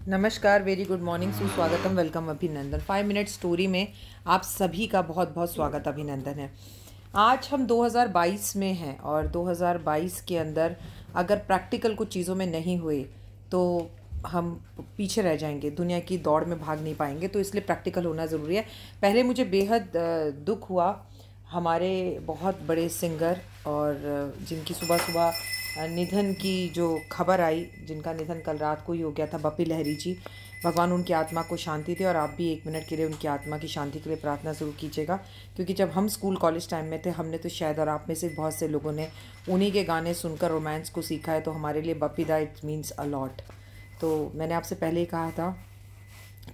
नमस्कार, very good morning, सुस्वागतम, welcome, अभिनंदन। 5 मिनट स्टोरी में आप सभी का बहुत बहुत स्वागत, अभिनंदन है। आज हम 2022 में हैं और 2022 के अंदर अगर प्रैक्टिकल कुछ चीज़ों में नहीं हुए तो हम पीछे रह जाएंगे, दुनिया की दौड़ में भाग नहीं पाएंगे। तो इसलिए प्रैक्टिकल होना ज़रूरी है। पहले मुझे बेहद दुख हुआ, हमारे बहुत बड़े सिंगर और जिनकी सुबह सुबह निधन की जो खबर आई, जिनका निधन कल रात को ही हो गया था, बप्पी लहरी जी। भगवान उनकी आत्मा को शांति दे और आप भी 1 मिनट के लिए उनकी आत्मा की शांति के लिए प्रार्थना ज़रूर कीजिएगा। क्योंकि जब हम स्कूल कॉलेज टाइम में थे, हमने तो शायद, और आप में से बहुत से लोगों ने उन्हीं के गाने सुनकर रोमांस को सीखा है। तो हमारे लिए बप्पी दा इट मीन्स अ लॉट। तो मैंने आपसे पहले ही कहा था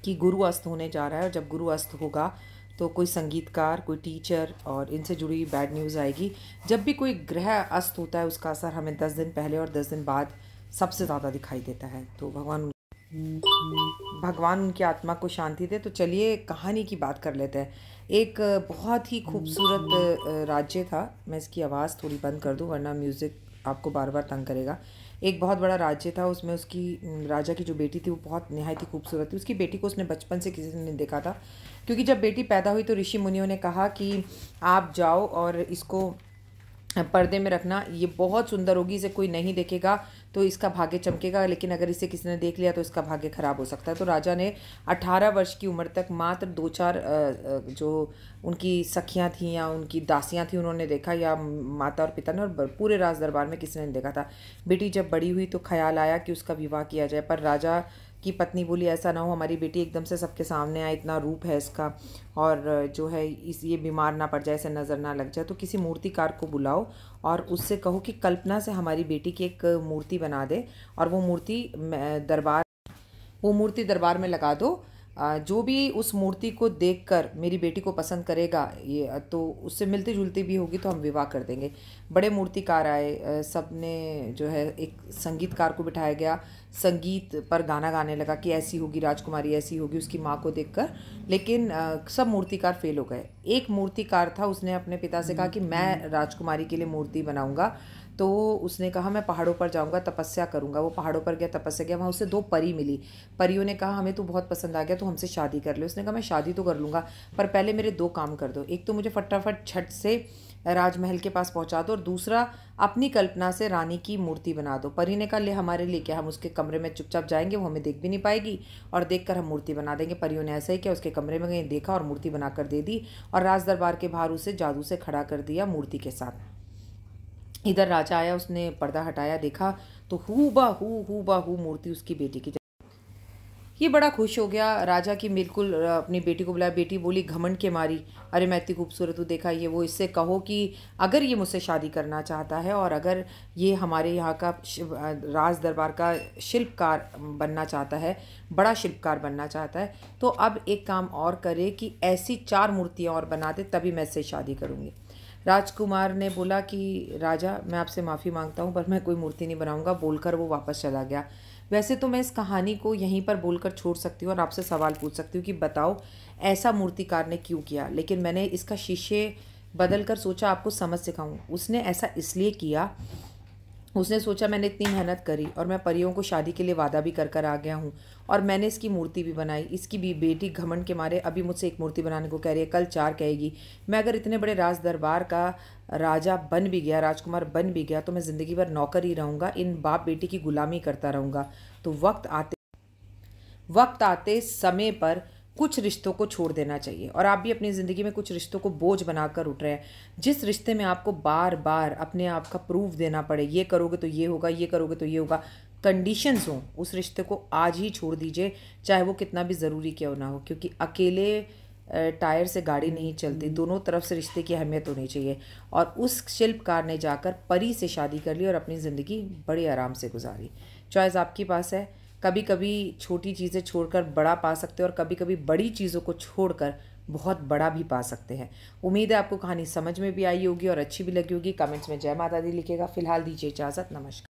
कि गुरु अस्त होने जा रहा है, और जब गुरु अस्त होगा तो कोई संगीतकार, कोई टीचर और इनसे जुड़ी हुई बैड न्यूज़ आएगी। जब भी कोई ग्रह अस्त होता है उसका असर हमें 10 दिन पहले और 10 दिन बाद सबसे ज़्यादा दिखाई देता है। तो भगवान उनकी आत्मा को शांति दे। तो चलिए कहानी की बात कर लेते हैं। एक बहुत ही खूबसूरत राज्य था। मैं इसकी आवाज़ थोड़ी बंद कर दूं वरना म्यूज़िक आपको बार बार तंग करेगा। एक बहुत बड़ा राज्य था, उसमें उसकी राजा की जो बेटी थी वो बहुत निहायत ही खूबसूरत थी। उसकी बेटी को उसने बचपन से किसी ने नहीं देखा था, क्योंकि जब बेटी पैदा हुई तो ऋषि मुनियों ने कहा कि आप जाओ और इसको पर्दे में रखना, ये बहुत सुंदर होगी, इसे कोई नहीं देखेगा तो इसका भाग्य चमकेगा, लेकिन अगर इसे किसी ने देख लिया तो इसका भाग्य खराब हो सकता है। तो राजा ने 18 वर्ष की उम्र तक मात्र 2-4 जो उनकी सखियां थीं या उनकी दासियां थीं उन्होंने देखा, या माता और पिता ने, और पूरे राज दरबार में किसी ने नहीं देखा था। बेटी जब बड़ी हुई तो ख्याल आया कि उसका विवाह किया जाए, पर राजा की पत्नी बोली ऐसा ना हो, हमारी बेटी एकदम से सबके सामने आए, इतना रूप है इसका, और जो है ये बीमार ना पड़ जाए, इसे नज़र ना लग जाए। तो किसी मूर्तिकार को बुलाओ और उससे कहो कि कल्पना से हमारी बेटी की एक मूर्ति बना दे, और वो मूर्ति दरबार में लगा दो। जो भी उस मूर्ति को देखकर मेरी बेटी को पसंद करेगा, ये तो उससे मिलती जुलती भी होगी, तो हम विवाह कर देंगे। बड़े मूर्तिकार आए, सब ने जो है, एक संगीतकार को बिठाया गया, संगीत पर गाना गाने लगा कि ऐसी होगी राजकुमारी, ऐसी होगी, उसकी माँ को देखकर। लेकिन सब मूर्तिकार फेल हो गए। एक मूर्तिकार था, उसने अपने पिता से कहा कि मैं राजकुमारी के लिए मूर्ति बनाऊंगा। तो उसने कहा मैं पहाड़ों पर जाऊंगा, तपस्या करूंगा। वो पहाड़ों पर गया, तपस्या किया, वहाँ उसे 2 परी मिली। परियों ने कहा हमें तो बहुत पसंद आ गया, तो हमसे शादी कर ले। उसने कहा मैं शादी तो कर लूँगा, पर पहले मेरे 2 काम कर दो। एक तो मुझे फटाफट छट से राजमहल के पास पहुंचा दो, और दूसरा अपनी कल्पना से रानी की मूर्ति बना दो। परी ने कहा ले, हमारे लिए क्या, हम उसके कमरे में चुपचाप जाएंगे, वो हमें देख भी नहीं पाएगी, और देखकर हम मूर्ति बना देंगे। परियों ने ऐसा ही किया, उसके कमरे में गई, देखा और मूर्ति बनाकर दे दी, और राज दरबार के बाहर उसे जादू से खड़ा कर दिया मूर्ति के साथ। इधर राजा आया, उसने पर्दा हटाया, देखा तो हू बा हू मूर्ति उसकी बेटी की। ये बड़ा खुश हो गया राजा की, बिल्कुल अपनी बेटी को बुलाया। बेटी बोली घमंड के मारी, अरे मैं इतनी खूबसूरत हूँ, देखा ये वो, इससे कहो कि अगर ये मुझसे शादी करना चाहता है और अगर ये हमारे यहाँ का राज दरबार का शिल्पकार बनना चाहता है, बड़ा शिल्पकार बनना चाहता है, तो अब एक काम और करे कि ऐसी 4 मूर्तियाँ और बना दे, तभी मैं इससे शादी करूँगी। राजकुमार ने बोला कि राजा मैं आपसे माफ़ी मांगता हूँ, पर मैं कोई मूर्ति नहीं बनाऊँगा, बोलकर वो वापस चला गया। वैसे तो मैं इस कहानी को यहीं पर बोलकर छोड़ सकती हूँ और आपसे सवाल पूछ सकती हूँ कि बताओ ऐसा मूर्तिकार ने क्यों किया, लेकिन मैंने इसका शीशे बदल कर सोचा आपको समझ सिखाऊं। उसने ऐसा इसलिए किया, उसने सोचा मैंने इतनी मेहनत करी और मैं परियों को शादी के लिए वादा भी कर कर आ गया हूँ, और मैंने इसकी मूर्ति भी बनाई। इसकी भी बेटी घमंड के मारे अभी मुझसे 1 मूर्ति बनाने को कह रही है, कल 4 कहेगी। मैं अगर इतने बड़े राज दरबार का राजा बन भी गया, राजकुमार बन भी गया, तो मैं ज़िंदगी भर नौकर ही रहूँगा, इन बाप बेटी की गुलामी करता रहूँगा। तो वक्त आते समय पर कुछ रिश्तों को छोड़ देना चाहिए। और आप भी अपनी ज़िंदगी में कुछ रिश्तों को बोझ बनाकर उठ रहे हैं, जिस रिश्ते में आपको बार बार अपने आप का प्रूफ देना पड़े, ये करोगे तो ये होगा, ये करोगे तो ये होगा, कंडीशंस हों, उस रिश्ते को आज ही छोड़ दीजिए, चाहे वो कितना भी ज़रूरी क्यों ना हो। क्योंकि अकेले टायर से गाड़ी नहीं चलती, दोनों तरफ से रिश्ते की अहमियत होनी चाहिए। और उस शिल्पकार ने जाकर परी से शादी कर ली और अपनी ज़िंदगी बड़े आराम से गुजारी। चॉइस आपके पास है। कभी कभी छोटी चीज़ें छोड़कर बड़ा पा सकते हैं, और कभी कभी बड़ी चीज़ों को छोड़कर बहुत बड़ा भी पा सकते हैं। उम्मीद है आपको कहानी समझ में भी आई होगी और अच्छी भी लगी होगी। कमेंट्स में जय माता दी लिखेगा। फिलहाल दीजिए इजाज़त, नमस्कार।